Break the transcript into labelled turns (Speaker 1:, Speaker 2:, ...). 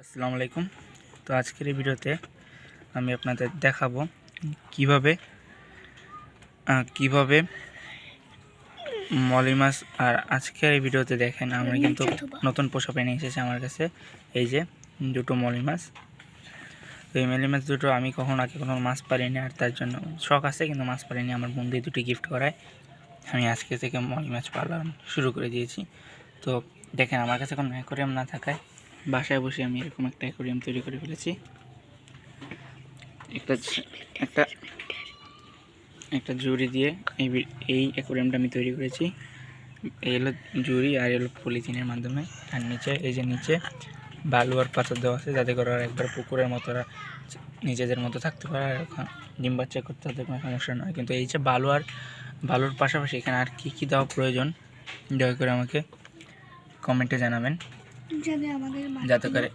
Speaker 1: আসসালামু আলাইকুম। তো আজকের এই ভিডিওতে আমি আপনাদের দেখাবো কিভাবে মলি মাছ। আর আজকের এই ভিডিওতে দেখেন আমরা কিন্তু নতুন পোষা পেয়ে এসেছে আমার কাছে এই যে দুটো মলি মাছ। তো এই মলি মাছ দুটো আমি আগে কখনো মাছ পারিনি, আর তার জন্য শখ আছে কিন্তু মাছ পারিনি। আমার বন্ধু দুটি গিফট করায় আমি আজকে থেকে মলি মাছ পালন শুরু করে দিয়েছি। তো দেখেন আমার কাছে কোনো অ্যাকোরিয়াম না থাকায় বাসায় বসে আমি এরকম একটা অ্যাকোরিয়াম তৈরি করে ফেলেছি। একটা জুড়ি দিয়ে এই অ্যাকোরিয়ামটা আমি তৈরি করেছি। এই হলো জুড়ি আর এলো পলিথিনের মাধ্যমে। আর নিচে এই যে নিচে বালু আর পাথর দেওয়া আছে, যাতে করে একবার পুকুরের মতো নিজেদের মতো থাকতে পারে আর ডিম বাচ্চা করতে তাদের কোনো সমস্যা নয়। কিন্তু এই যে বালুর পাশাপাশি এখানে আর কী দেওয়া প্রয়োজন দয়া করে আমাকে কমেন্টে জানাবেন, যাতে করে